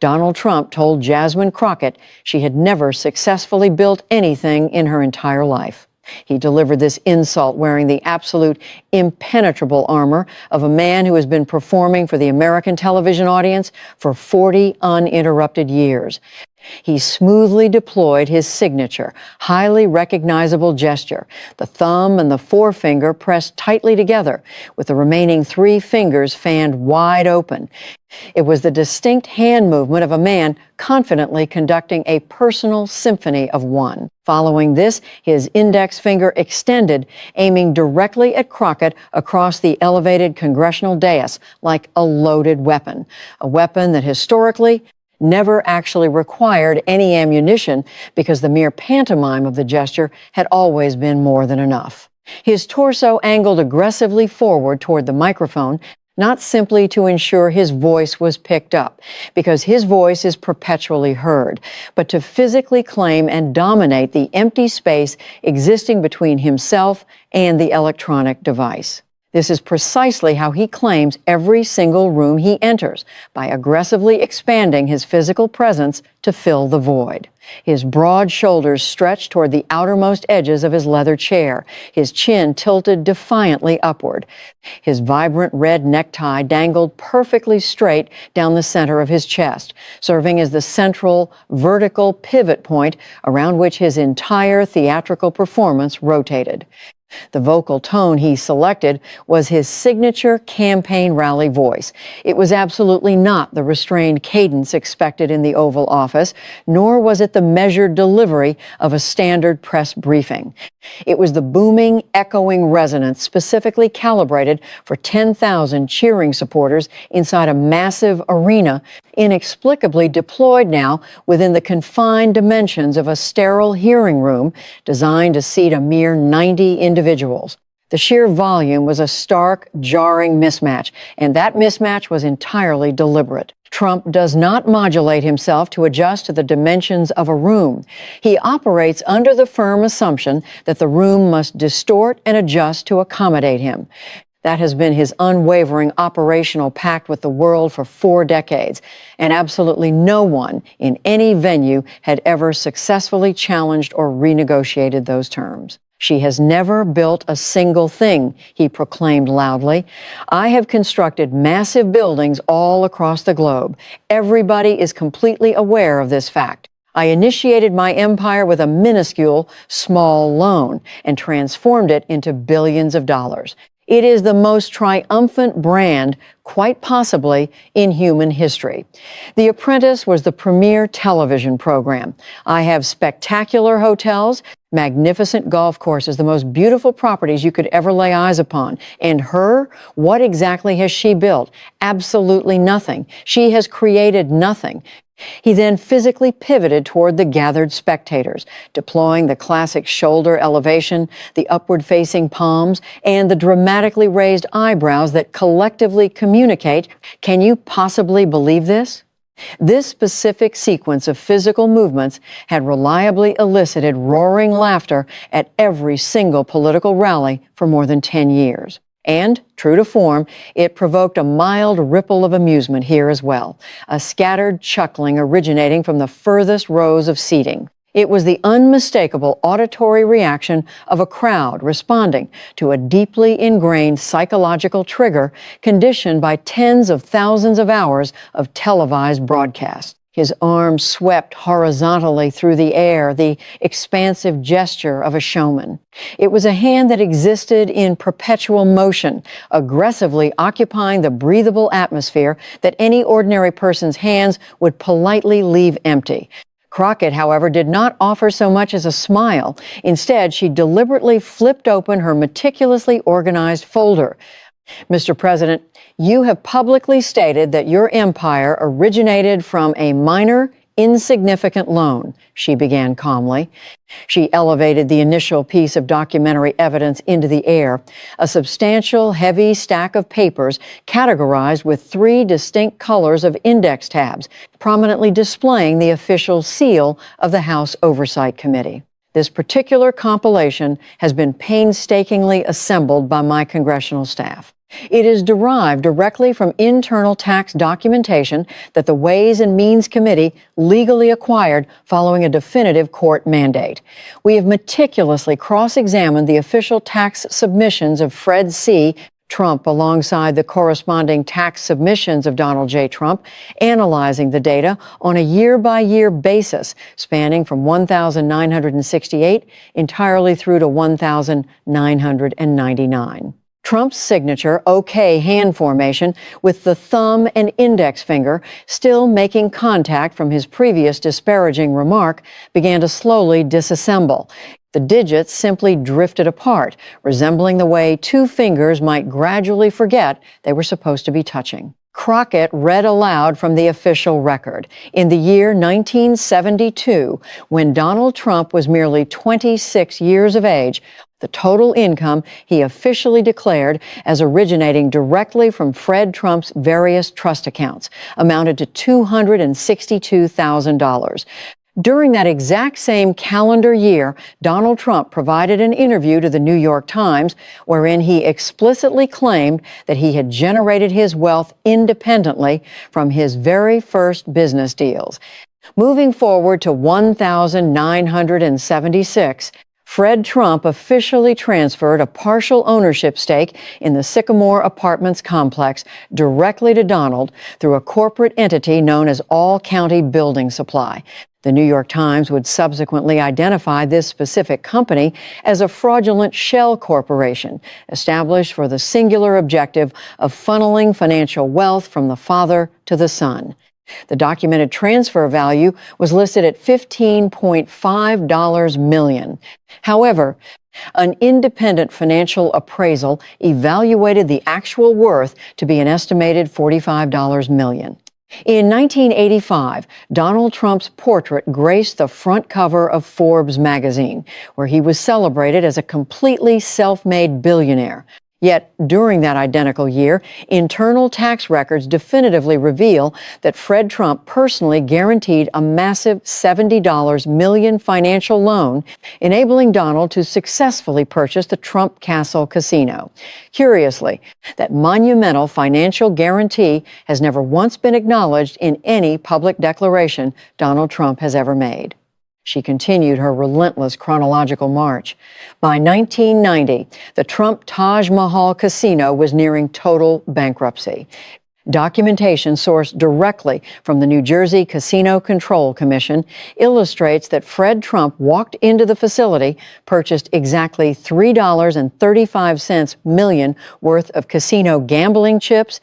Donald Trump told Jasmine Crockett she had never successfully built anything in her entire life. He delivered this insult wearing the absolute impenetrable armor of a man who has been performing for the American television audience for 40 uninterrupted years. He smoothly deployed his signature, highly recognizable gesture, the thumb and the forefinger pressed tightly together, with the remaining 3 fingers fanned wide open. It was the distinct hand movement of a man confidently conducting a personal symphony of one. Following this, his index finger extended, aiming directly at Crockett across the elevated congressional dais like a loaded weapon, a weapon that historically never actually required any ammunition because the mere pantomime of the gesture had always been more than enough. His torso angled aggressively forward toward the microphone, not simply to ensure his voice was picked up, because his voice is perpetually heard, but to physically claim and dominate the empty space existing between himself and the electronic device. This is precisely how he claims every single room he enters, by aggressively expanding his physical presence to fill the void. His broad shoulders stretched toward the outermost edges of his leather chair, his chin tilted defiantly upward. His vibrant red necktie dangled perfectly straight down the center of his chest, serving as the central vertical pivot point around which his entire theatrical performance rotated. The vocal tone he selected was his signature campaign rally voice. It was absolutely not the restrained cadence expected in the Oval Office, nor was it the measured delivery of a standard press briefing. It was the booming, echoing resonance specifically calibrated for 10,000 cheering supporters inside a massive arena, inexplicably deployed now within the confined dimensions of a sterile hearing room designed to seat a mere 90 individuals. The sheer volume was a stark, jarring mismatch, and that mismatch was entirely deliberate. Trump does not modulate himself to adjust to the dimensions of a room. He operates under the firm assumption that the room must distort and adjust to accommodate him. That has been his unwavering operational pact with the world for 4 decades, and absolutely no one in any venue had ever successfully challenged or renegotiated those terms. She has never built a single thing, he proclaimed loudly. I have constructed massive buildings all across the globe. Everybody is completely aware of this fact. I initiated my empire with a minuscule, small loan and transformed it into billions of dollars. It is the most triumphant brand, quite possibly, in human history. The Apprentice was the premier television program. I have spectacular hotels, magnificent golf courses, the most beautiful properties you could ever lay eyes upon. And her, what exactly has she built? Absolutely nothing. She has created nothing. He then physically pivoted toward the gathered spectators, deploying the classic shoulder elevation, the upward-facing palms, and the dramatically raised eyebrows that collectively communicate, "Can you possibly believe this?" This specific sequence of physical movements had reliably elicited roaring laughter at every single political rally for more than 10 years. And, true to form, it provoked a mild ripple of amusement here as well, a scattered chuckling originating from the furthest rows of seating. It was the unmistakable auditory reaction of a crowd responding to a deeply ingrained psychological trigger conditioned by tens of thousands of hours of televised broadcast. His arms swept horizontally through the air, the expansive gesture of a showman. It was a hand that existed in perpetual motion, aggressively occupying the breathable atmosphere that any ordinary person's hands would politely leave empty. Crockett, however, did not offer so much as a smile. Instead, she deliberately flipped open her meticulously organized folder. Mr. President, you have publicly stated that your empire originated from a minor, insignificant loan, she began calmly. She elevated the initial piece of documentary evidence into the air, a substantial, heavy stack of papers categorized with 3 distinct colors of index tabs, prominently displaying the official seal of the House Oversight Committee. This particular compilation has been painstakingly assembled by my congressional staff. It is derived directly from internal tax documentation that the Ways and Means Committee legally acquired following a definitive court mandate. We have meticulously cross-examined the official tax submissions of Fred C. Trump alongside the corresponding tax submissions of Donald J. Trump, analyzing the data on a year-by-year basis spanning from 1968 entirely through to 1999. Trump's signature OK hand formation with the thumb and index finger still making contact from his previous disparaging remark began to slowly disassemble. The digits simply drifted apart, resembling the way two fingers might gradually forget they were supposed to be touching. Crockett read aloud from the official record. In the year 1972, when Donald Trump was merely 26 years of age, the total income he officially declared as originating directly from Fred Trump's various trust accounts amounted to $262,000. During that exact same calendar year, Donald Trump provided an interview to the New York Times wherein he explicitly claimed that he had generated his wealth independently from his very first business deals. Moving forward to 1976, Fred Trump officially transferred a partial ownership stake in the Sycamore Apartments complex directly to Donald through a corporate entity known as All County Building Supply. The New York Times would subsequently identify this specific company as a fraudulent shell corporation established for the singular objective of funneling financial wealth from the father to the son. The documented transfer value was listed at $15.5 million. However, an independent financial appraisal evaluated the actual worth to be an estimated $45 million. In 1985, Donald Trump's portrait graced the front cover of Forbes magazine, where he was celebrated as a completely self-made billionaire. Yet, during that identical year, internal tax records definitively reveal that Fred Trump personally guaranteed a massive $70 million financial loan, enabling Donald to successfully purchase the Trump Castle Casino. Curiously, that monumental financial guarantee has never once been acknowledged in any public declaration Donald Trump has ever made. She continued her relentless chronological march. By 1990, the Trump Taj Mahal Casino was nearing total bankruptcy. Documentation sourced directly from the New Jersey Casino Control Commission illustrates that Fred Trump walked into the facility, purchased exactly $3.35 million worth of casino gambling chips,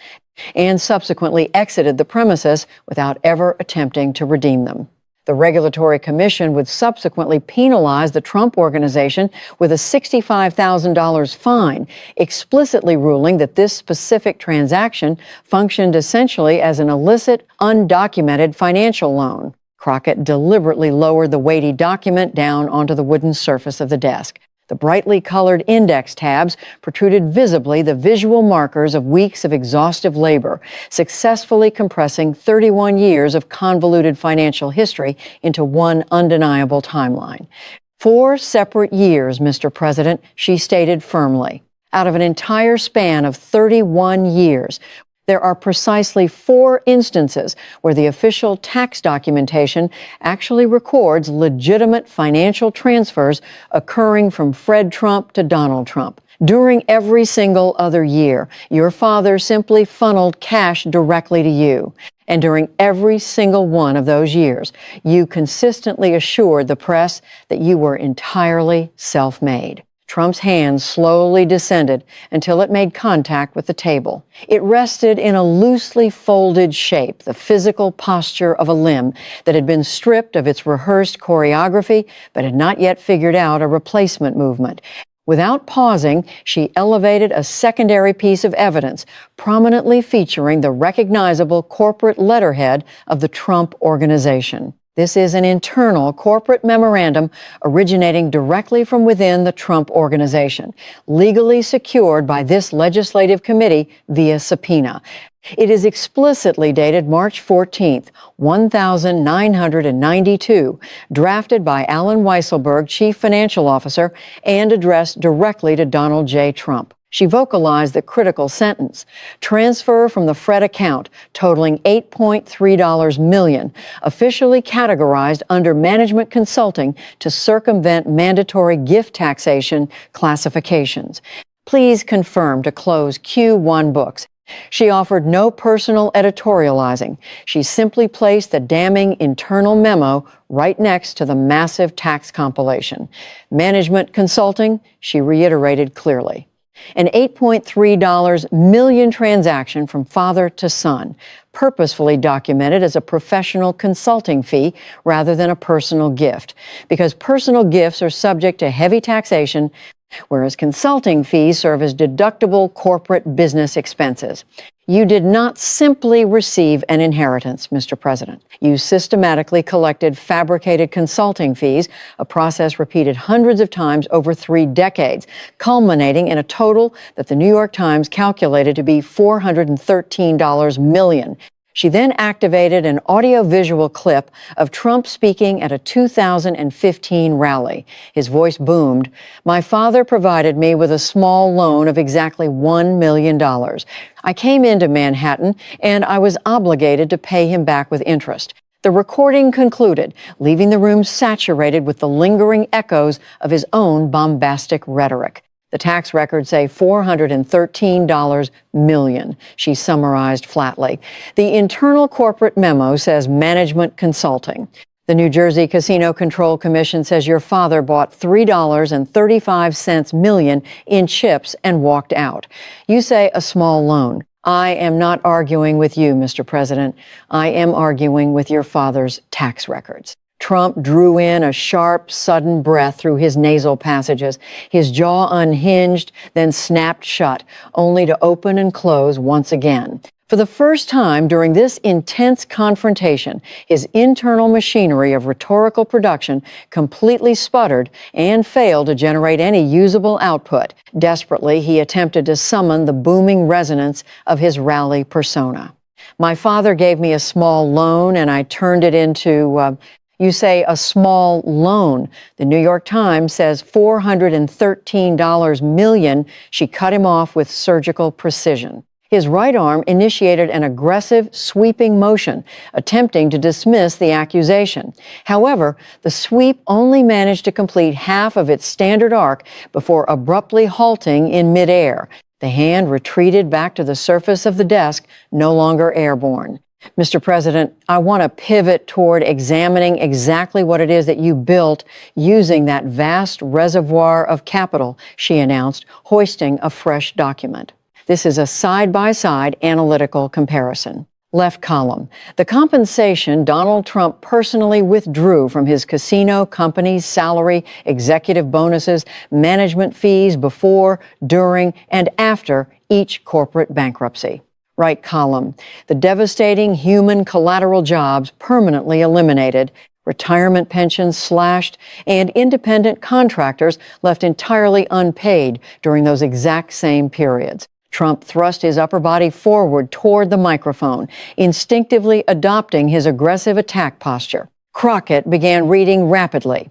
and subsequently exited the premises without ever attempting to redeem them. The Regulatory Commission would subsequently penalize the Trump Organization with a $65,000 fine, explicitly ruling that this specific transaction functioned essentially as an illicit, undocumented financial loan. Crockett deliberately lowered the weighty document down onto the wooden surface of the desk. The brightly colored index tabs protruded visibly the visual markers of weeks of exhaustive labor, successfully compressing 31 years of convoluted financial history into one undeniable timeline. 4 separate years, Mr. President, she stated firmly. Out of an entire span of 31 years, there are precisely 4 instances where the official tax documentation actually records legitimate financial transfers occurring from Fred Trump to Donald Trump. During every single other year, your father simply funneled cash directly to you. And during every single one of those years, you consistently assured the press that you were entirely self-made. Trump's hand slowly descended until it made contact with the table. It rested in a loosely folded shape, the physical posture of a limb that had been stripped of its rehearsed choreography but had not yet figured out a replacement movement. Without pausing, she elevated a secondary piece of evidence, prominently featuring the recognizable corporate letterhead of the Trump Organization. This is an internal corporate memorandum originating directly from within the Trump Organization, legally secured by this legislative committee via subpoena. It is explicitly dated March 14th, 1992, drafted by Alan Weisselberg, Chief Financial Officer, and addressed directly to Donald J. Trump. She vocalized the critical sentence: transfer from the Fred account totaling $8.3 million, officially categorized under management consulting to circumvent mandatory gift taxation classifications. Please confirm to close Q1 books. She offered no personal editorializing. She simply placed the damning internal memo right next to the massive tax compilation. Management consulting, she reiterated clearly. An $8.3 million transaction from father to son, purposefully documented as a professional consulting fee rather than a personal gift, because personal gifts are subject to heavy taxation, whereas consulting fees serve as deductible corporate business expenses. You did not simply receive an inheritance, Mr. President. You systematically collected fabricated consulting fees, a process repeated hundreds of times over 3 decades, culminating in a total that the New York Times calculated to be $413 million. She then activated an audio-visual clip of Trump speaking at a 2015 rally. His voice boomed. "My father provided me with a small loan of exactly $1 million. I came into Manhattan, and I was obligated to pay him back with interest." The recording concluded, leaving the room saturated with the lingering echoes of his own bombastic rhetoric. The tax records say $413 million, she summarized flatly. The internal corporate memo says management consulting. The New Jersey Casino Control Commission says your father bought $3.35 million in chips and walked out. You say a small loan. I am not arguing with you, Mr. President. I am arguing with your father's tax records. Trump drew in a sharp, sudden breath through his nasal passages. His jaw unhinged, then snapped shut, only to open and close once again. For the first time during this intense confrontation, his internal machinery of rhetorical production completely sputtered and failed to generate any usable output. Desperately, he attempted to summon the booming resonance of his rally persona. My father gave me a small loan, and I turned it into... You say a small loan. The New York Times says $413 million. She cut him off with surgical precision. His right arm initiated an aggressive, sweeping motion, attempting to dismiss the accusation. However, the sweep only managed to complete half of its standard arc before abruptly halting in midair. The hand retreated back to the surface of the desk, no longer airborne. Mr. President, I want to pivot toward examining exactly what it is that you built using that vast reservoir of capital, she announced, hoisting a fresh document. This is a side-by-side analytical comparison. Left column, the compensation Donald Trump personally withdrew from his casino company's salary, executive bonuses, management fees before, during, and after each corporate bankruptcy. Right column, the devastating human collateral jobs permanently eliminated, retirement pensions slashed, and independent contractors left entirely unpaid during those exact same periods. Trump thrust his upper body forward toward the microphone, instinctively adopting his aggressive attack posture. Crockett began reading rapidly.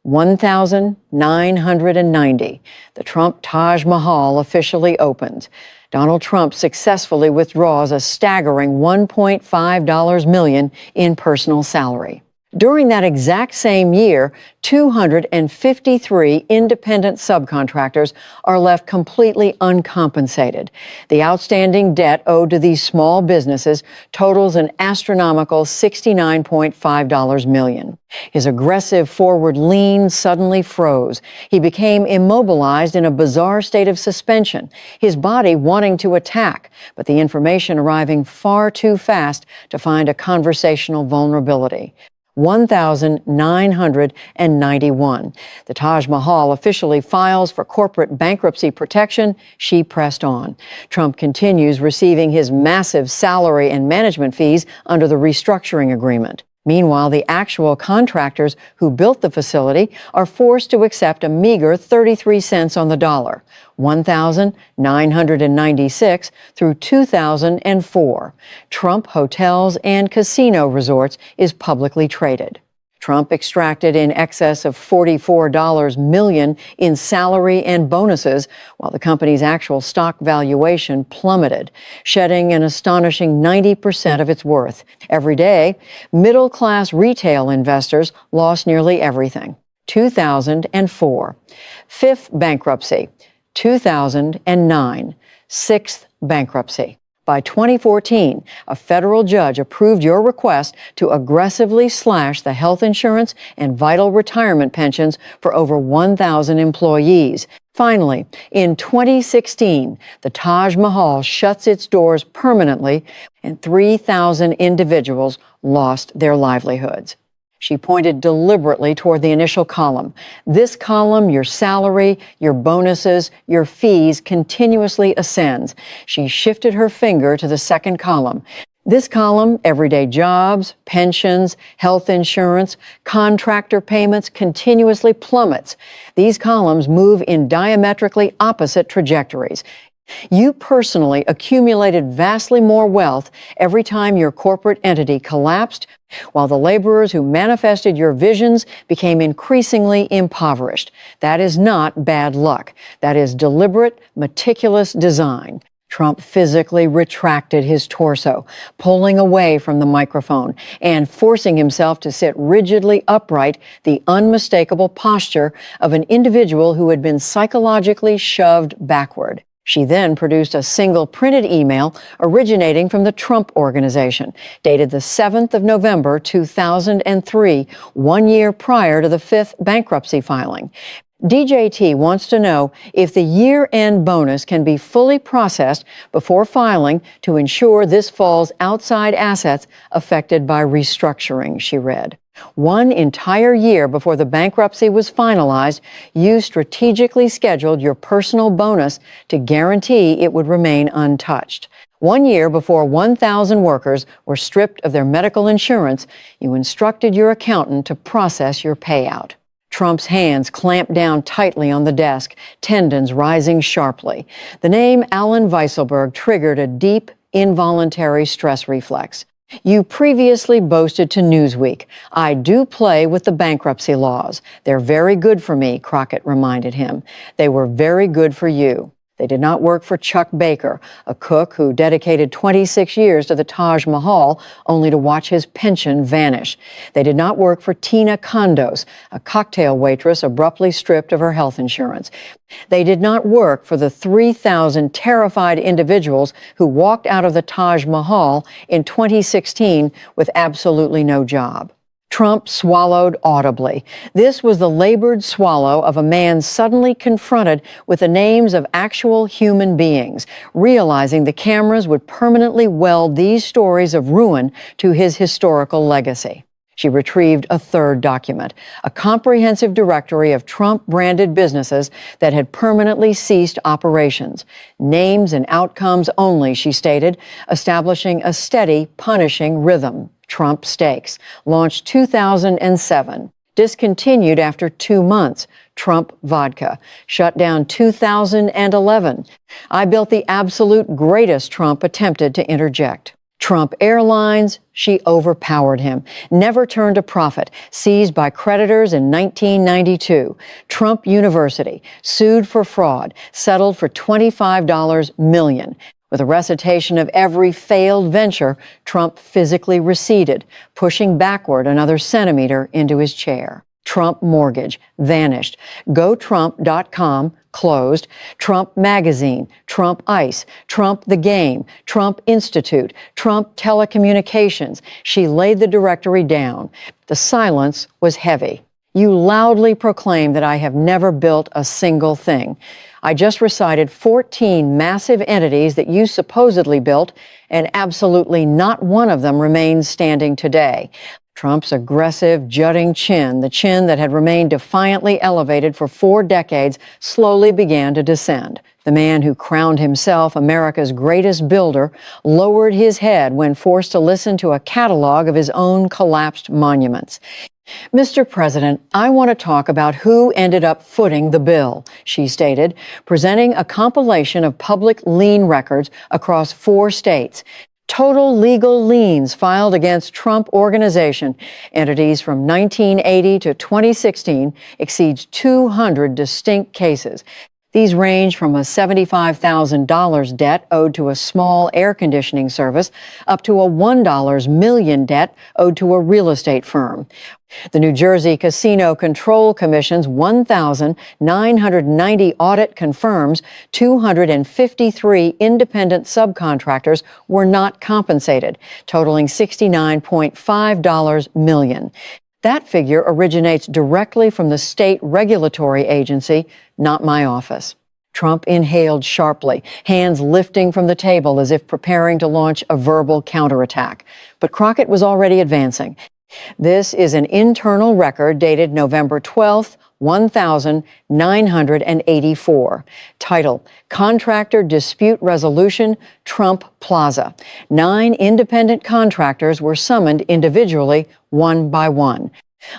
1,990. The Trump Taj Mahal officially opens. Donald Trump successfully withdraws a staggering $1.5 million in personal salary. During that exact same year, 253 independent subcontractors are left completely uncompensated. The outstanding debt owed to these small businesses totals an astronomical $69.5 million. His aggressive forward lean suddenly froze. He became immobilized in a bizarre state of suspension, his body wanting to attack, but the information arriving far too fast to find a conversational vulnerability. 1,991. The Taj Mahal officially files for corporate bankruptcy protection. She pressed on. Trump continues receiving his massive salary and management fees under the restructuring agreement. Meanwhile, the actual contractors who built the facility are forced to accept a meager 33 cents on the dollar, 1,996 through 2004. Trump Hotels and Casino Resorts is publicly traded. Trump extracted in excess of $44 million in salary and bonuses, while the company's actual stock valuation plummeted, shedding an astonishing 90% of its worth. Every day, middle-class retail investors lost nearly everything. 2004. Fifth bankruptcy. 2009. Sixth bankruptcy. By 2014, a federal judge approved your request to aggressively slash the health insurance and vital retirement pensions for over 1,000 employees. Finally, in 2016, the Taj Mahal shuts its doors permanently and 3,000 individuals lost their livelihoods. She pointed deliberately toward the initial column. This column, your salary, your bonuses, your fees, continuously ascends. She shifted her finger to the second column. This column, everyday jobs, pensions, health insurance, contractor payments, continuously plummets. These columns move in diametrically opposite trajectories. You personally accumulated vastly more wealth every time your corporate entity collapsed, while the laborers who manifested your visions became increasingly impoverished. That is not bad luck. That is deliberate, meticulous design. Trump physically retracted his torso, pulling away from the microphone and forcing himself to sit rigidly upright, the unmistakable posture of an individual who had been psychologically shoved backward. She then produced a single printed email originating from the Trump Organization, dated the 7th of November, 2003, 1 year prior to the fifth bankruptcy filing. DJT wants to know if the year-end bonus can be fully processed before filing to ensure this falls outside assets affected by restructuring, she read. 1 entire year before the bankruptcy was finalized, you strategically scheduled your personal bonus to guarantee it would remain untouched. 1 year before 1,000 workers were stripped of their medical insurance, you instructed your accountant to process your payout. Trump's hands clamped down tightly on the desk, tendons rising sharply. The name Alan Weisselberg triggered a deep, involuntary stress reflex. You previously boasted to Newsweek, "I do play with the bankruptcy laws. They're very good for me," Crockett reminded him. They were very good for you. They did not work for Chuck Baker, a cook who dedicated 26 years to the Taj Mahal only to watch his pension vanish. They did not work for Tina Kondos, a cocktail waitress abruptly stripped of her health insurance. They did not work for the 3,000 terrified individuals who walked out of the Taj Mahal in 2016 with absolutely no job. Trump swallowed audibly. This was the labored swallow of a man suddenly confronted with the names of actual human beings, realizing the cameras would permanently weld these stories of ruin to his historical legacy. She retrieved a third document, a comprehensive directory of Trump-branded businesses that had permanently ceased operations. Names and outcomes only, she stated, establishing a steady, punishing rhythm. Trump Steaks, launched 2007, discontinued after 2 months. Trump Vodka, shut down 2011. I built the absolute greatest, Trump attempted to interject. Trump Airlines, she overpowered him, never turned a profit, seized by creditors in 1992. Trump University, sued for fraud, settled for $25 million. With a recitation of every failed venture, Trump physically receded, pushing backward another centimeter into his chair. Trump Mortgage, vanished. GoTrump.com, closed. Trump Magazine, Trump Ice, Trump The Game, Trump Institute, Trump Telecommunications. She laid the directory down. The silence was heavy. You loudly proclaimed that I have never built a single thing. I just recited 14 massive entities that you supposedly built, and absolutely not one of them remains standing today. Trump's aggressive, jutting chin, the chin that had remained defiantly elevated for 4 decades, slowly began to descend. The man who crowned himself America's greatest builder lowered his head when forced to listen to a catalog of his own collapsed monuments. Mr. President, I want to talk about who ended up footing the bill, she stated, presenting a compilation of public lien records across 4 states. Total legal liens filed against Trump Organization entities from 1980 to 2016 exceeds 200 distinct cases. These range from a $75,000 debt owed to a small air conditioning service up to a $1 million debt owed to a real estate firm. The New Jersey Casino Control Commission's 1,990 audit confirms 253 independent subcontractors were not compensated, totaling $69.5 million. That figure originates directly from the state regulatory agency, not my office. Trump inhaled sharply, hands lifting from the table as if preparing to launch a verbal counterattack. But Crockett was already advancing. This is an internal record dated November 12th, 1984. Title, Contractor Dispute Resolution, Trump Plaza. 9 independent contractors were summoned individually, one by one.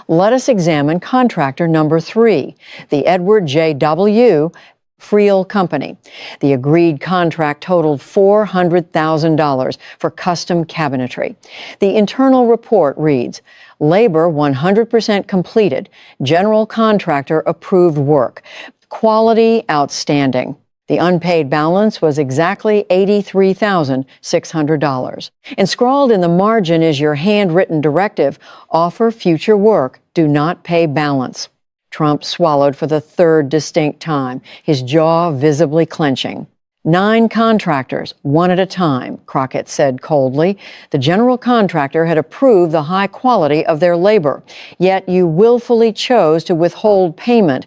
Let us examine contractor number 3, the Edward J. W. Friel Company. The agreed contract totaled $400,000 for custom cabinetry. The internal report reads, labor 100% completed. General contractor approved work. Quality outstanding. The unpaid balance was exactly $83,600. And scrawled in the margin is your handwritten directive, offer future work, do not pay balance. Trump swallowed for the third distinct time, his jaw visibly clenching. 9 contractors, one at a time, Crockett said coldly. The general contractor had approved the high quality of their labor, yet you willfully chose to withhold payment,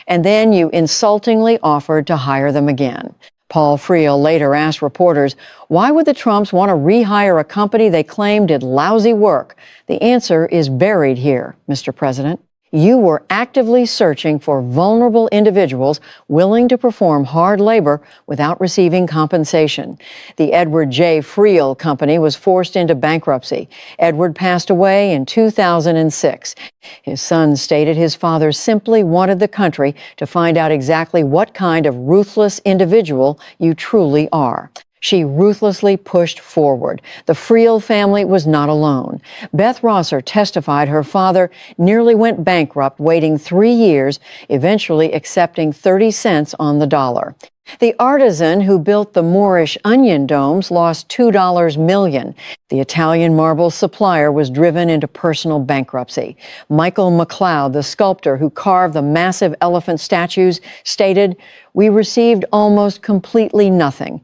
and then you insultingly offered to hire them again. Paul Friel later asked reporters, why would the Trumps want to rehire a company they claimed did lousy work? The answer is buried here, Mr. President. You were actively searching for vulnerable individuals willing to perform hard labor without receiving compensation. The Edward J. Friel Company was forced into bankruptcy. Edward passed away in 2006. His son stated his father simply wanted the country to find out exactly what kind of ruthless individual you truly are. She ruthlessly pushed forward. The Friel family was not alone. Beth Rosser testified her father nearly went bankrupt, waiting 3 years, eventually accepting 30 cents on the dollar. The artisan who built the Moorish onion domes lost $2 million. The Italian marble supplier was driven into personal bankruptcy. Michael McLeod, the sculptor who carved the massive elephant statues, stated, "We received almost completely nothing.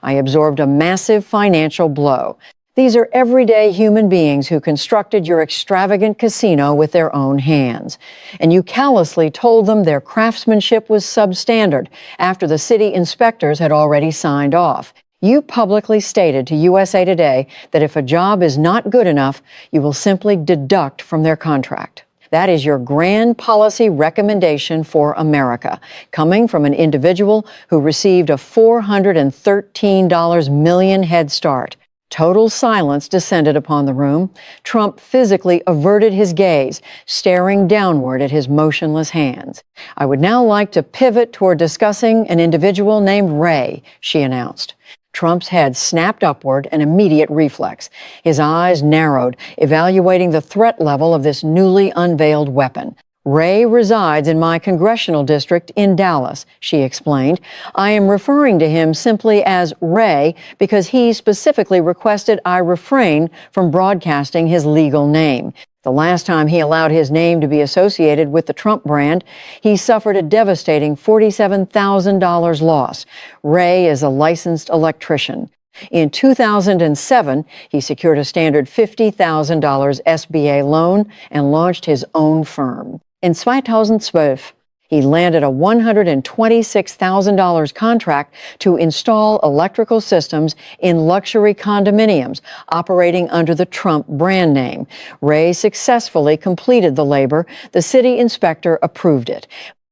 I absorbed a massive financial blow." These are everyday human beings who constructed your extravagant casino with their own hands. And you callously told them their craftsmanship was substandard after the city inspectors had already signed off. You publicly stated to USA Today that if a job is not good enough, you will simply deduct from their contract. That is your grand policy recommendation for America, coming from an individual who received a $413 million head start. Total silence descended upon the room. Trump physically averted his gaze, staring downward at his motionless hands. "I would now like to pivot toward discussing an individual named Ray," she announced. Trump's head snapped upward, an immediate reflex. His eyes narrowed, evaluating the threat level of this newly unveiled weapon. "Ray resides in my congressional district in Dallas," she explained. "I am referring to him simply as Ray because he specifically requested I refrain from broadcasting his legal name. The last time he allowed his name to be associated with the Trump brand, he suffered a devastating $47,000 loss. Ray is a licensed electrician. In 2007, he secured a standard $50,000 SBA loan and launched his own firm. In 2012, he landed a $126,000 contract to install electrical systems in luxury condominiums operating under the Trump brand name. Ray successfully completed the labor. The city inspector approved it.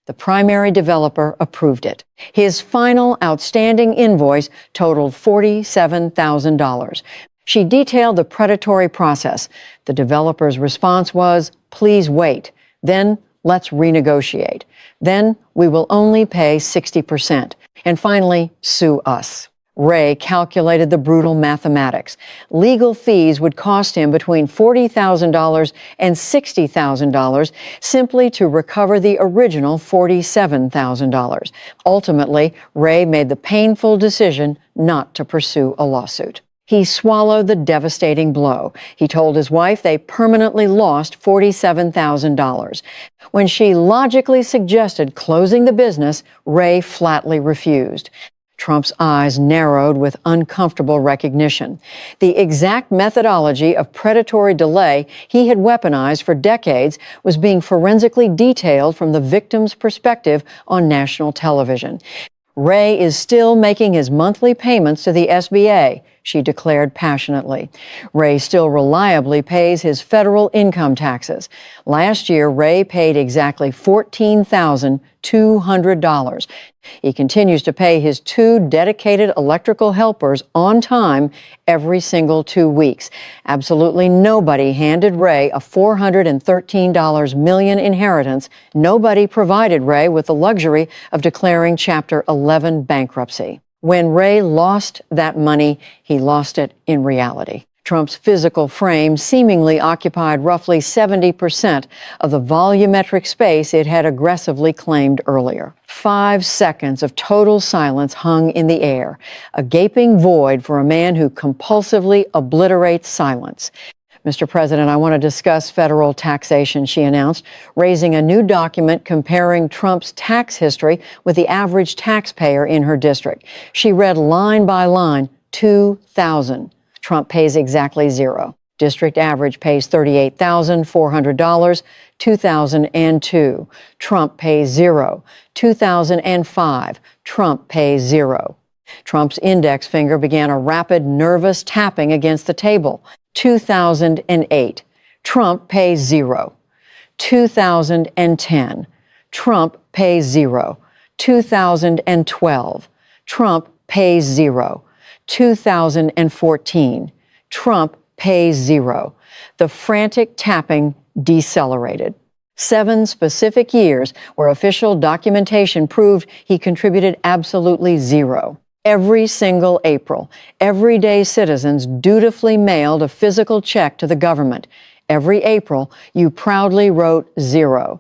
The primary developer approved it. His final outstanding invoice totaled $47,000. She detailed the predatory process. The developer's response was, "Please wait. Then let's renegotiate. Then we will only pay 60%. And finally, sue us." Ray calculated the brutal mathematics. Legal fees would cost him between $40,000 and $60,000 simply to recover the original $47,000. Ultimately, Ray made the painful decision not to pursue a lawsuit. He swallowed the devastating blow. He told his wife they permanently lost $47,000. When she logically suggested closing the business, Ray flatly refused. Trump's eyes narrowed with uncomfortable recognition. The exact methodology of predatory delay he had weaponized for decades was being forensically detailed from the victim's perspective on national television. Ray is still making his monthly payments to the SBA, she declared passionately. Ray still reliably pays his federal income taxes. Last year, Ray paid exactly $14,200. He continues to pay his 2 dedicated electrical helpers on time every single 2 weeks. Absolutely nobody handed Ray a $413 million inheritance. Nobody provided Ray with the luxury of declaring Chapter 11 bankruptcy. When Ray lost that money, he lost it in reality. Trump's physical frame seemingly occupied roughly 70% of the volumetric space it had aggressively claimed earlier. 5 seconds of total silence hung in the air, a gaping void for a man who compulsively obliterates silence. Mr. President, I want to discuss federal taxation, she announced, raising a new document comparing Trump's tax history with the average taxpayer in her district. She read line by line, 2,000. Trump pays exactly $0. District average pays $38,400, 2002. Trump pays $0. 2005. Trump pays $0. Trump's index finger began a rapid, nervous tapping against the table. 2008. Trump pays $0. 2010. Trump pays $0. 2012. Trump pays $0. 2014. Trump pays $0. The frantic tapping decelerated. 7 specific years where official documentation proved he contributed absolutely $0. Every single April, everyday citizens dutifully mailed a physical check to the government. Every April, you proudly wrote $0.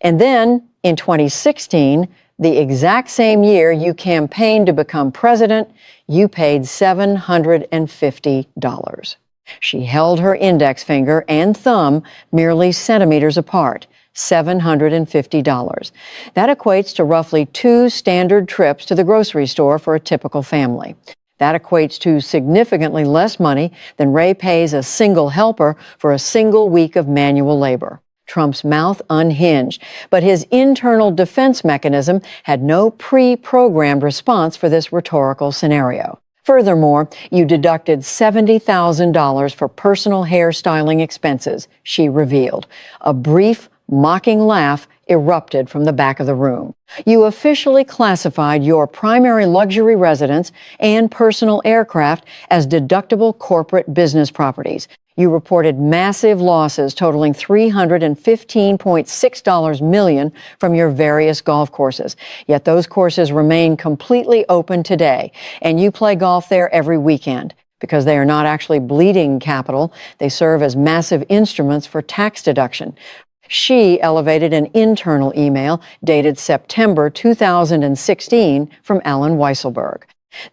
And then, in 2016, the exact same year you campaigned to become president, you paid $750. She held her index finger and thumb merely centimeters apart. $750. That equates to roughly 2 standard trips to the grocery store for a typical family. That equates to significantly less money than Ray pays a single helper for a single week of manual labor. Trump's mouth unhinged, but his internal defense mechanism had no pre-programmed response for this rhetorical scenario. Furthermore, you deducted $70,000 for personal hairstyling expenses, she revealed. A brief, mocking laugh erupted from the back of the room. You officially classified your primary luxury residence and personal aircraft as deductible corporate business properties. You reported massive losses totaling $315.6 million from your various golf courses. Yet those courses remain completely open today, and you play golf there every weekend. Because they are not actually bleeding capital, they serve as massive instruments for tax deduction. She elevated an internal email dated September 2016 from Alan Weisselberg.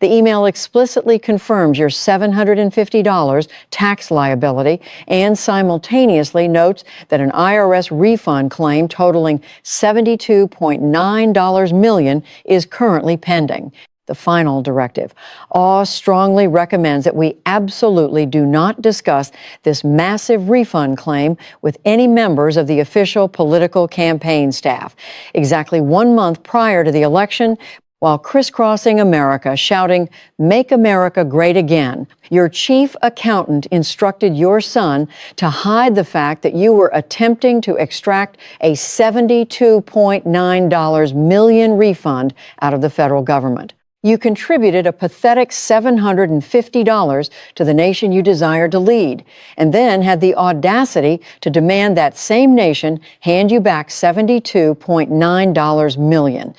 The email explicitly confirms your $750 tax liability and simultaneously notes that an IRS refund claim totaling $72.9 million is currently pending. The final directive. AW strongly recommends that we absolutely do not discuss this massive refund claim with any members of the official political campaign staff. Exactly 1 month prior to the election, while crisscrossing America, shouting, "Make America Great Again," your chief accountant instructed your son to hide the fact that you were attempting to extract a $72.9 million refund out of the federal government. You contributed a pathetic $750 to the nation you desired to lead, and then had the audacity to demand that same nation hand you back $72.9 million.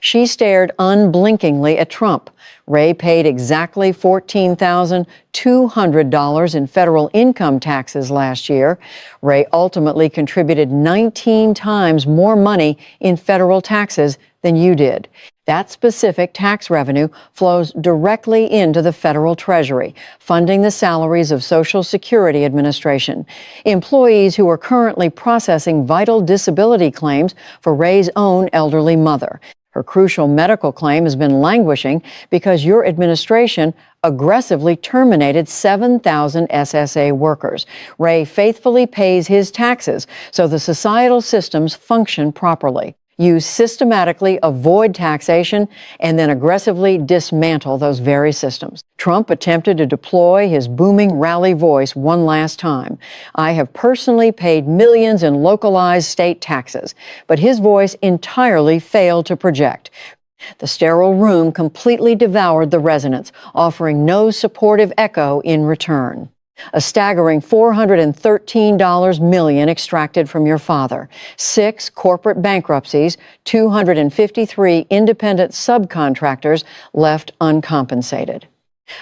She stared unblinkingly at Trump. Ray paid exactly $14,200 in federal income taxes last year. Ray ultimately contributed 19 times more money in federal taxes than you did. That specific tax revenue flows directly into the federal treasury, funding the salaries of Social Security Administration, employees who are currently processing vital disability claims for Ray's own elderly mother. Her crucial medical claim has been languishing because your administration aggressively terminated 7,000 SSA workers. Ray faithfully pays his taxes so the societal systems function properly. You systematically avoid taxation and then aggressively dismantle those very systems. Trump attempted to deploy his booming rally voice one last time. I have personally paid millions in localized state taxes, but his voice entirely failed to project. The sterile room completely devoured the resonance, offering no supportive echo in return. A staggering $413 million extracted from your father, 6 corporate bankruptcies, 253 independent subcontractors left uncompensated.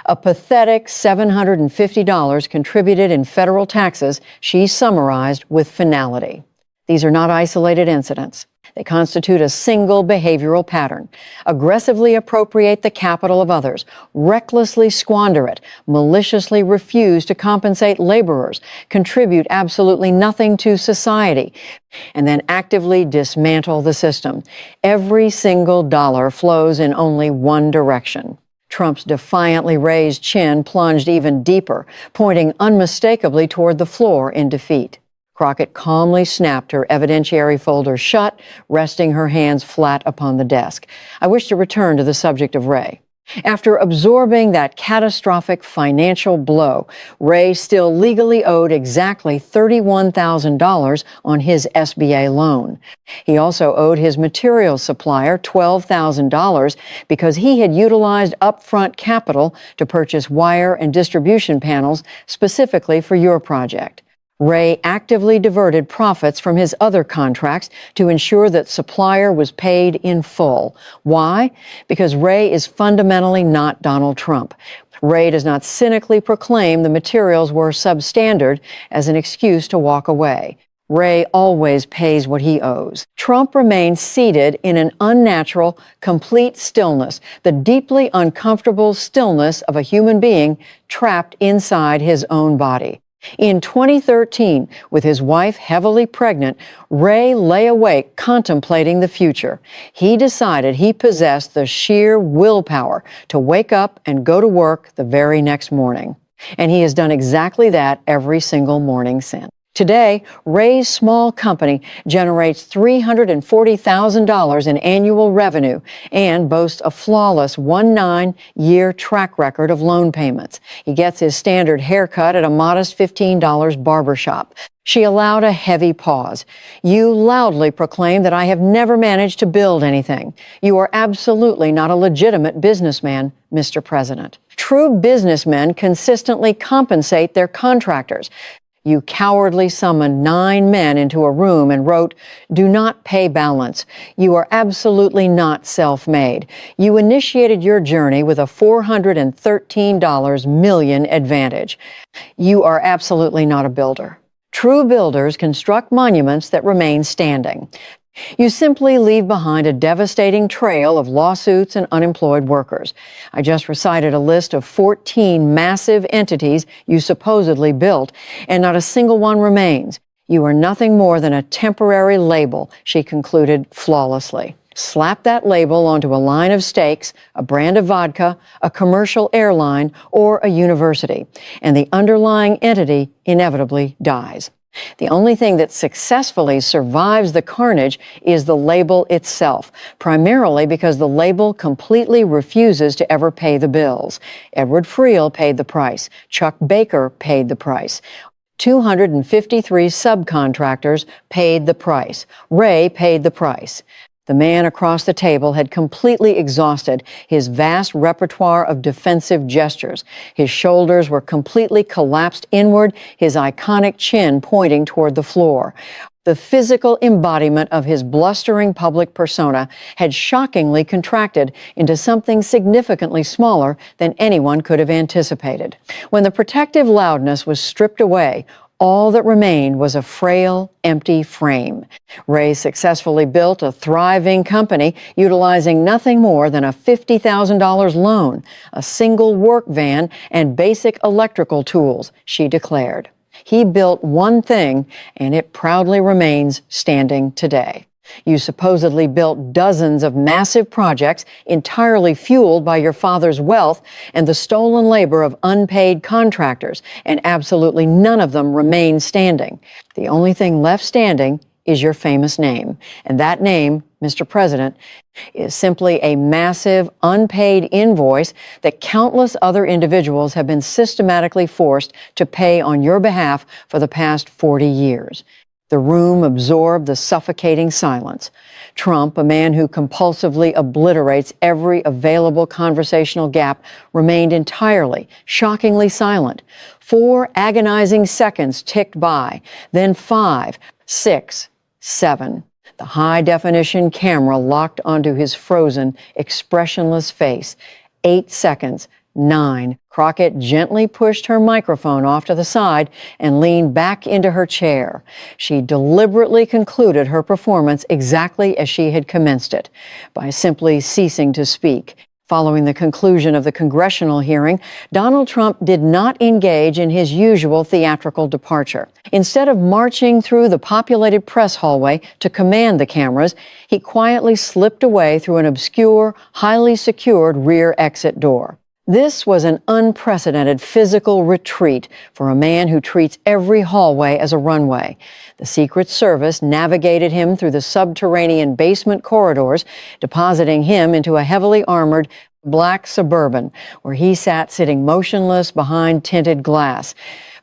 A pathetic $750 contributed in federal taxes she summarized with finality. These are not isolated incidents. They constitute a single behavioral pattern. Aggressively appropriate the capital of others, recklessly squander it, maliciously refuse to compensate laborers, contribute absolutely nothing to society, and then actively dismantle the system. Every single dollar flows in only one direction. Trump's defiantly raised chin plunged even deeper, pointing unmistakably toward the floor in defeat. Crockett calmly snapped her evidentiary folder shut, resting her hands flat upon the desk. I wish to return to the subject of Ray. After absorbing that catastrophic financial blow, Ray still legally owed exactly $31,000 on his SBA loan. He also owed his materials supplier $12,000 because he had utilized upfront capital to purchase wire and distribution panels specifically for your project. Ray actively diverted profits from his other contracts to ensure that supplier was paid in full. Why? Because Ray is fundamentally not Donald Trump. Ray does not cynically proclaim the materials were substandard as an excuse to walk away. Ray always pays what he owes. Trump remains seated in an unnatural, complete stillness, the deeply uncomfortable stillness of a human being trapped inside his own body. In 2013, with his wife heavily pregnant, Ray lay awake contemplating the future. He decided he possessed the sheer willpower to wake up and go to work the very next morning. And he has done exactly that every single morning since. Today, Ray's small company generates $340,000 in annual revenue and boasts a flawless 19-year track record of loan payments. He gets his standard haircut at a modest $15 barbershop. She allowed a heavy pause. You loudly proclaim that I have never managed to build anything. You are absolutely not a legitimate businessman, Mr. President. True businessmen consistently compensate their contractors. You cowardly summoned 9 men into a room and wrote, "Do not pay balance. You are absolutely not self-made." You initiated your journey with a $413 million advantage. You are absolutely not a builder. True builders construct monuments that remain standing. You simply leave behind a devastating trail of lawsuits and unemployed workers. I just recited a list of 14 massive entities you supposedly built, and not a single one remains. You are nothing more than a temporary label, she concluded flawlessly. Slap that label onto a line of steaks, a brand of vodka, a commercial airline, or a university, and the underlying entity inevitably dies. The only thing that successfully survives the carnage is the label itself, primarily because the label completely refuses to ever pay the bills. Edward Friel paid the price. Chuck Baker paid the price. 253 subcontractors paid the price. Ray paid the price. The man across the table had completely exhausted his vast repertoire of defensive gestures. His shoulders were completely collapsed inward, his iconic chin pointing toward the floor. The physical embodiment of his blustering public persona had shockingly contracted into something significantly smaller than anyone could have anticipated. When the protective loudness was stripped away, all that remained was a frail, empty frame. Ray successfully built a thriving company utilizing nothing more than a $50,000 loan, a single work van, and basic electrical tools, she declared. He built one thing, and it proudly remains standing today. You supposedly built dozens of massive projects entirely fueled by your father's wealth and the stolen labor of unpaid contractors, and absolutely none of them remain standing. The only thing left standing is your famous name. And that name, Mr. President, is simply a massive, unpaid invoice that countless other individuals have been systematically forced to pay on your behalf for the past 40 years. The room absorbed the suffocating silence. Trump, a man who compulsively obliterates every available conversational gap, remained entirely, shockingly silent. 4 agonizing seconds ticked by, then 5, 6, 7. The high-definition camera locked onto his frozen, expressionless face. 8 seconds. 9. Crockett gently pushed her microphone off to the side and leaned back into her chair. She deliberately concluded her performance exactly as she had commenced it, by simply ceasing to speak. Following the conclusion of the congressional hearing, Donald Trump did not engage in his usual theatrical departure. Instead of marching through the populated press hallway to command the cameras, he quietly slipped away through an obscure, highly secured rear exit door. This was an unprecedented physical retreat for a man who treats every hallway as a runway. The Secret Service navigated him through the subterranean basement corridors, depositing him into a heavily armored black Suburban, where he sat sitting motionless behind tinted glass.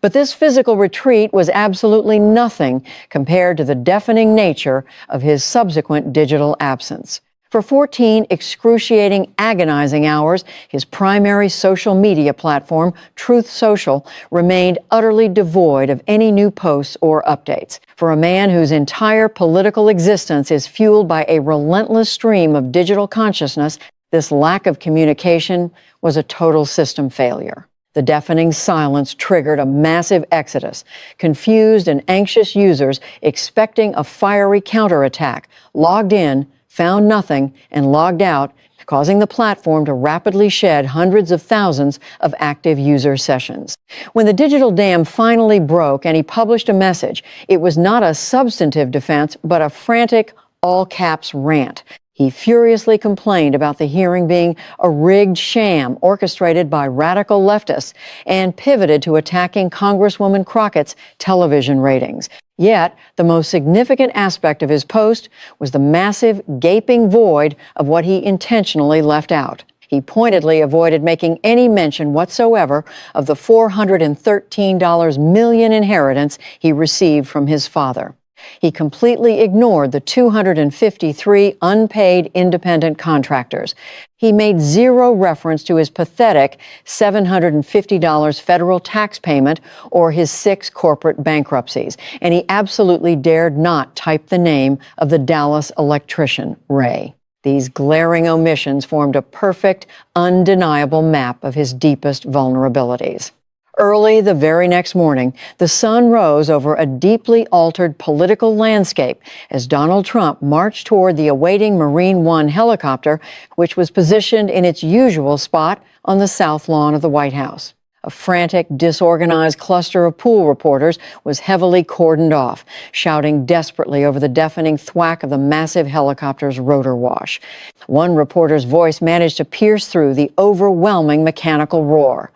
But this physical retreat was absolutely nothing compared to the deafening nature of his subsequent digital absence. For 14 excruciating, agonizing hours, his primary social media platform, Truth Social, remained utterly devoid of any new posts or updates. For a man whose entire political existence is fueled by a relentless stream of digital consciousness, this lack of communication was a total system failure. The deafening silence triggered a massive exodus. Confused and anxious users expecting a fiery counterattack logged in, found nothing, and logged out, causing the platform to rapidly shed hundreds of thousands of active user sessions. When the digital dam finally broke and he published a message, it was not a substantive defense, but a frantic, all-caps rant. He furiously complained about the hearing being a rigged sham orchestrated by radical leftists and pivoted to attacking Congresswoman Crockett's television ratings. Yet, the most significant aspect of his post was the massive, gaping void of what he intentionally left out. He pointedly avoided making any mention whatsoever of the $413 million inheritance he received from his father. He completely ignored the 253 unpaid independent contractors. He made zero reference to his pathetic $750 federal tax payment or his 6 corporate bankruptcies. And he absolutely dared not type the name of the Dallas electrician, Ray. These glaring omissions formed a perfect, undeniable map of his deepest vulnerabilities. Early the very next morning, the sun rose over a deeply altered political landscape as Donald Trump marched toward the awaiting Marine One helicopter, which was positioned in its usual spot on the south lawn of the White House. A frantic, disorganized cluster of pool reporters was heavily cordoned off, shouting desperately over the deafening thwack of the massive helicopter's rotor wash. One reporter's voice managed to pierce through the overwhelming mechanical roar.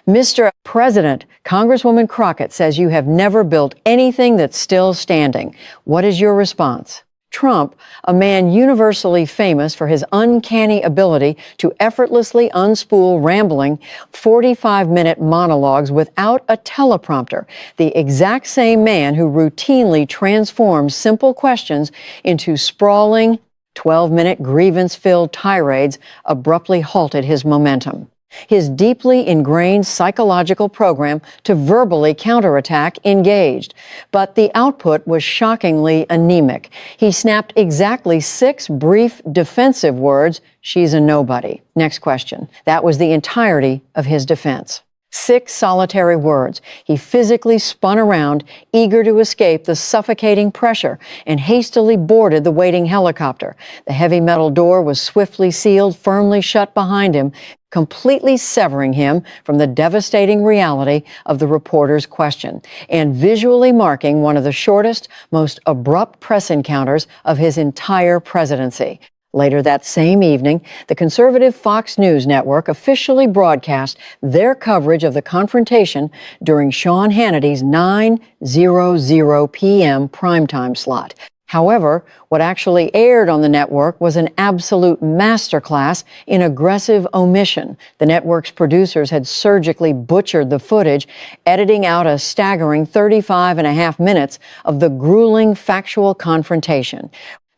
Mr. President, Congresswoman Crockett says you have never built anything that's still standing. What is your response? Trump, a man universally famous for his uncanny ability to effortlessly unspool rambling 45-minute monologues without a teleprompter, the exact same man who routinely transforms simple questions into sprawling, 12-minute grievance-filled tirades abruptly halted his momentum. His deeply ingrained psychological program to verbally counterattack engaged, but the output was shockingly anemic. He snapped exactly 6 brief defensive words, "She's a nobody." Next question. That was the entirety of his defense. 6 solitary words. He physically spun around, eager to escape the suffocating pressure, and hastily boarded the waiting helicopter. The heavy metal door was swiftly sealed, firmly shut behind him, completely severing him from the devastating reality of the reporter's question, and visually marking one of the shortest, most abrupt press encounters of his entire presidency. Later that same evening, the conservative Fox News network officially broadcast their coverage of the confrontation during Sean Hannity's 9:00 p.m. primetime slot. However, what actually aired on the network was an absolute masterclass in aggressive omission. The network's producers had surgically butchered the footage, editing out a staggering 35 and a half minutes of the grueling factual confrontation.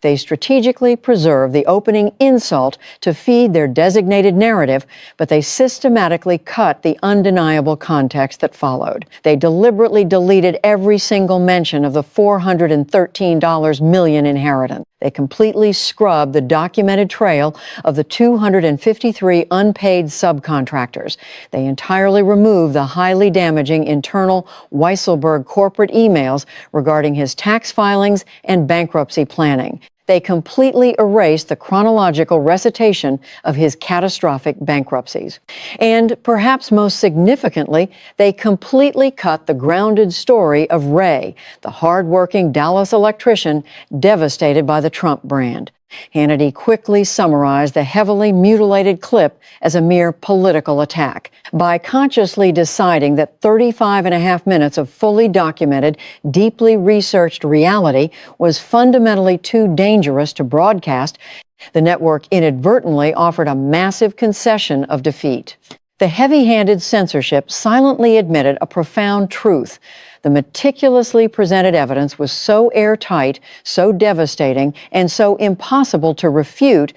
They strategically preserved the opening insult to feed their designated narrative, but they systematically cut the undeniable context that followed. They deliberately deleted every single mention of the $413 million inheritance. They completely scrubbed the documented trail of the 253 unpaid subcontractors. They entirely removed the highly damaging internal Weisselberg corporate emails regarding his tax filings and bankruptcy planning. They completely erased the chronological recitation of his catastrophic bankruptcies. And perhaps most significantly, they completely cut the grounded story of Ray, the hard-working Dallas electrician devastated by the Trump brand. Hannity quickly summarized the heavily mutilated clip as a mere political attack. By consciously deciding that 35 and a half minutes of fully documented, deeply researched reality was fundamentally too dangerous to broadcast, the network inadvertently offered a massive concession of defeat. The heavy-handed censorship silently admitted a profound truth. The meticulously presented evidence was so airtight, so devastating, and so impossible to refute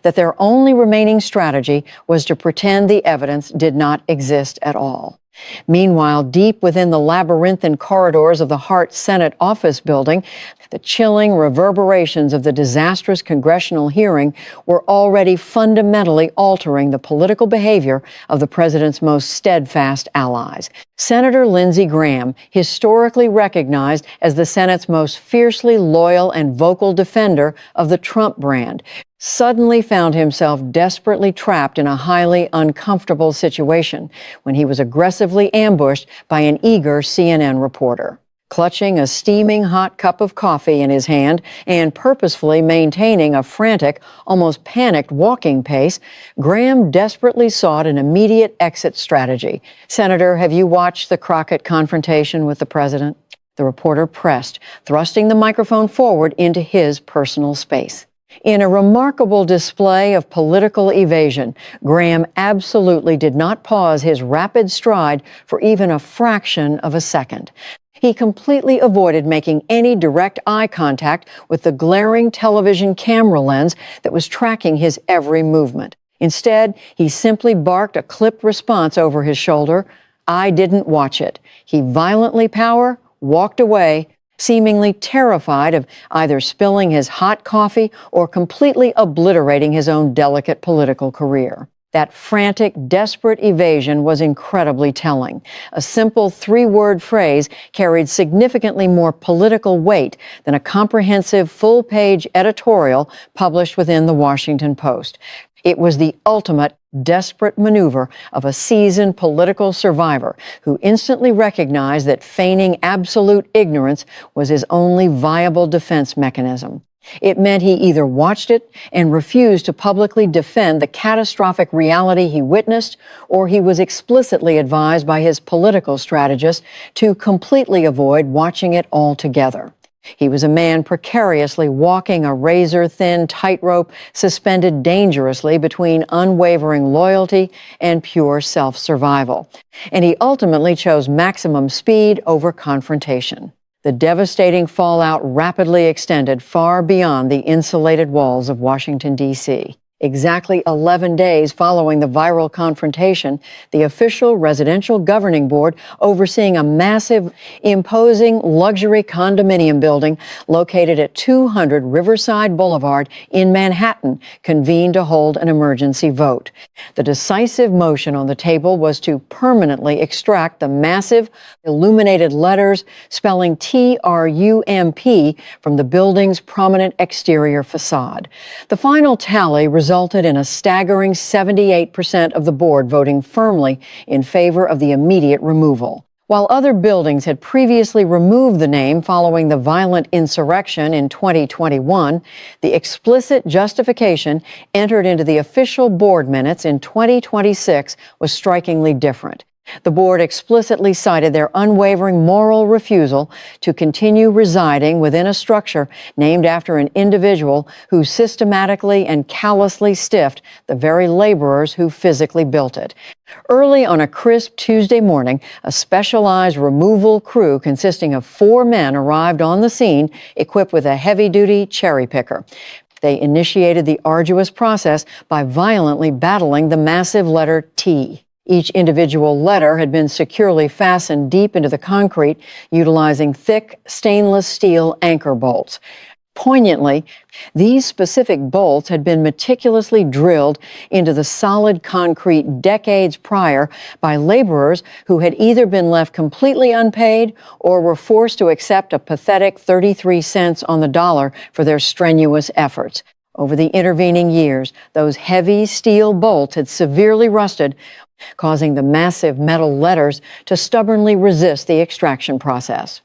that their only remaining strategy was to pretend the evidence did not exist at all. Meanwhile, deep within the labyrinthine corridors of the Hart Senate office building, the chilling reverberations of the disastrous congressional hearing were already fundamentally altering the political behavior of the president's most steadfast allies. Senator Lindsey Graham, historically recognized as the Senate's most fiercely loyal and vocal defender of the Trump brand, suddenly found himself desperately trapped in a highly uncomfortable situation when he was aggressively ambushed by an eager CNN reporter. Clutching a steaming hot cup of coffee in his hand and purposefully maintaining a frantic, almost panicked walking pace, Graham desperately sought an immediate exit strategy. "Senator, have you watched the Crockett confrontation with the president?" The reporter pressed, thrusting the microphone forward into his personal space. In a remarkable display of political evasion, Graham absolutely did not pause his rapid stride for even a fraction of a second. He completely avoided making any direct eye contact with the glaring television camera lens that was tracking his every movement. Instead, he simply barked a clipped response over his shoulder. "I didn't watch it." He violently walked away, seemingly terrified of either spilling his hot coffee or completely obliterating his own delicate political career. That frantic, desperate evasion was incredibly telling. A simple 3-word phrase carried significantly more political weight than a comprehensive full-page editorial published within the Washington Post. It was the ultimate desperate maneuver of a seasoned political survivor who instantly recognized that feigning absolute ignorance was his only viable defense mechanism. It meant he either watched it and refused to publicly defend the catastrophic reality he witnessed, or he was explicitly advised by his political strategist to completely avoid watching it altogether. He was a man precariously walking a razor-thin tightrope suspended dangerously between unwavering loyalty and pure self-survival. And he ultimately chose maximum speed over confrontation. The devastating fallout rapidly extended far beyond the insulated walls of Washington, D.C. Exactly 11 days following the viral confrontation, the official residential governing board overseeing a massive, imposing luxury condominium building located at 200 Riverside Boulevard in Manhattan convened to hold an emergency vote. The decisive motion on the table was to permanently extract the massive illuminated letters spelling TRUMP from the building's prominent exterior facade. The final tally resulted in a staggering 78% of the board voting firmly in favor of the immediate removal. While other buildings had previously removed the name following the violent insurrection in 2021, the explicit justification entered into the official board minutes in 2026 was strikingly different. The board explicitly cited their unwavering moral refusal to continue residing within a structure named after an individual who systematically and callously stiffed the very laborers who physically built it. Early on a crisp Tuesday morning, a specialized removal crew consisting of 4 men arrived on the scene equipped with a heavy-duty cherry picker. They initiated the arduous process by violently battling the massive letter T. Each individual letter had been securely fastened deep into the concrete, utilizing thick stainless steel anchor bolts. Poignantly, these specific bolts had been meticulously drilled into the solid concrete decades prior by laborers who had either been left completely unpaid or were forced to accept a pathetic 33 cents on the dollar for their strenuous efforts. Over the intervening years, those heavy steel bolts had severely rusted, causing the massive metal letters to stubbornly resist the extraction process.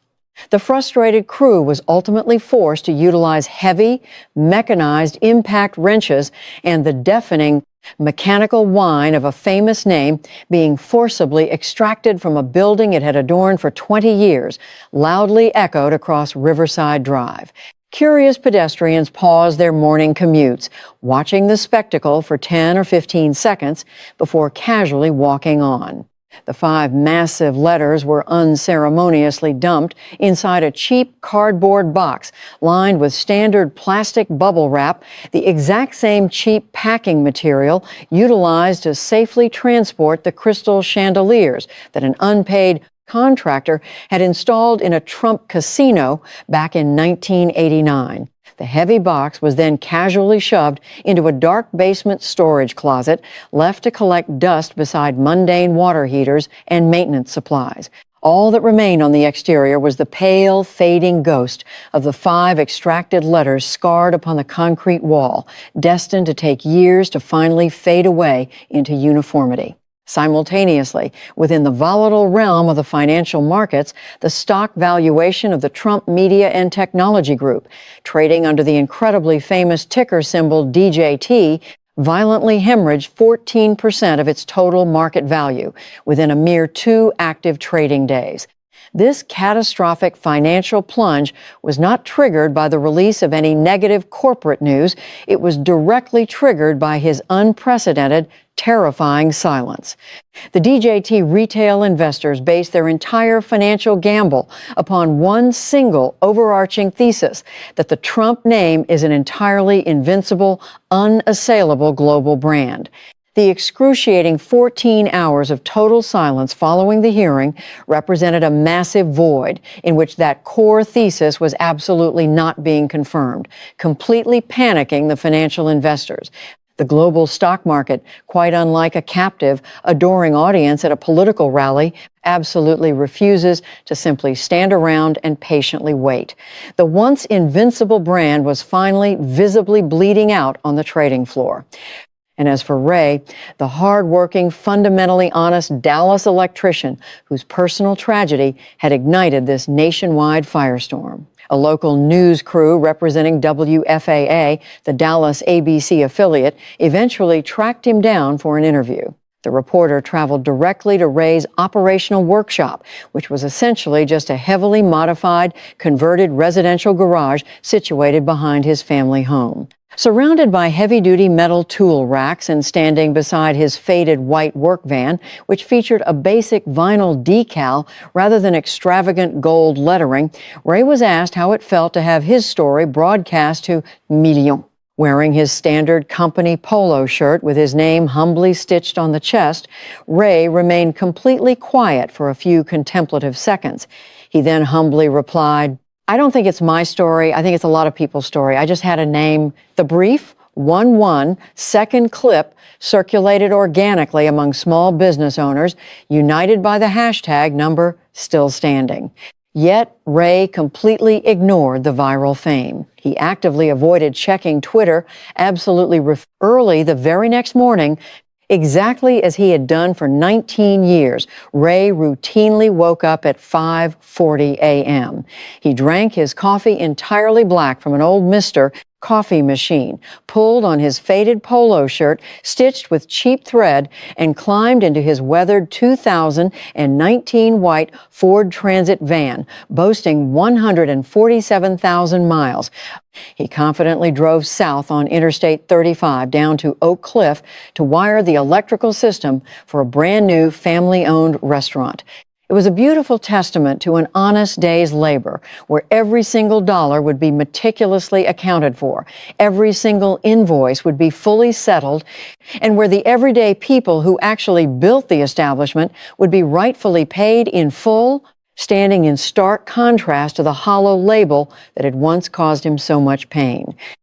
The frustrated crew was ultimately forced to utilize heavy, mechanized impact wrenches and the deafening mechanical whine of a famous name being forcibly extracted from a building it had adorned for 20 years, loudly echoed across Riverside Drive. Curious pedestrians paused their morning commutes, watching the spectacle for 10 or 15 seconds before casually walking on. The 5 massive letters were unceremoniously dumped inside a cheap cardboard box lined with standard plastic bubble wrap, the exact same cheap packing material utilized to safely transport the crystal chandeliers that an unpaid contractor had installed in a Trump casino back in 1989. The heavy box was then casually shoved into a dark basement storage closet, left to collect dust beside mundane water heaters and maintenance supplies. All that remained on the exterior was the pale, fading ghost of the 5 extracted letters scarred upon the concrete wall, destined to take years to finally fade away into uniformity. Simultaneously, within the volatile realm of the financial markets, the stock valuation of the Trump Media and Technology Group, trading under the incredibly famous ticker symbol DJT, violently hemorrhaged 14% of its total market value within a mere 2 active trading days. This catastrophic financial plunge was not triggered by the release of any negative corporate news. It was directly triggered by his unprecedented, terrifying silence. The DJT retail investors based their entire financial gamble upon one single overarching thesis, that the Trump name is an entirely invincible, unassailable global brand. The excruciating 14 hours of total silence following the hearing represented a massive void in which that core thesis was absolutely not being confirmed, completely panicking the financial investors. The global stock market, quite unlike a captive, adoring audience at a political rally, absolutely refuses to simply stand around and patiently wait. The once invincible brand was finally visibly bleeding out on the trading floor. And as for Ray, the hard-working, fundamentally honest Dallas electrician whose personal tragedy had ignited this nationwide firestorm. A local news crew representing WFAA, the Dallas ABC affiliate, eventually tracked him down for an interview. The reporter traveled directly to Ray's operational workshop, which was essentially just a heavily modified, converted residential garage situated behind his family home. Surrounded by heavy-duty metal tool racks and standing beside his faded white work van, which featured a basic vinyl decal rather than extravagant gold lettering, Ray was asked how it felt to have his story broadcast to millions. Wearing his standard company polo shirt with his name humbly stitched on the chest, Ray remained completely quiet for a few contemplative seconds. He then humbly replied, "I don't think it's my story. I think it's a lot of people's story. I just had a name." The brief 1-1-second clip circulated organically among small business owners, united by the hashtag number still standing. Yet Ray completely ignored the viral fame. He actively avoided checking Twitter, early the very next morning. Exactly as he had done for 19 years, Ray routinely woke up at 5:40 a.m. He drank his coffee entirely black from an old Mr. coffee machine, pulled on his faded polo shirt stitched with cheap thread, and climbed into his weathered 2019 white Ford Transit van, boasting 147,000 miles. He confidently drove south on Interstate 35 down to Oak Cliff to wire the electrical system for a brand new family-owned restaurant. It was a beautiful testament to an honest day's labor, where every single dollar would be meticulously accounted for, every single invoice would be fully settled, and where the everyday people who actually built the establishment would be rightfully paid in full, standing in stark contrast to the hollow label that had once caused him so much pain.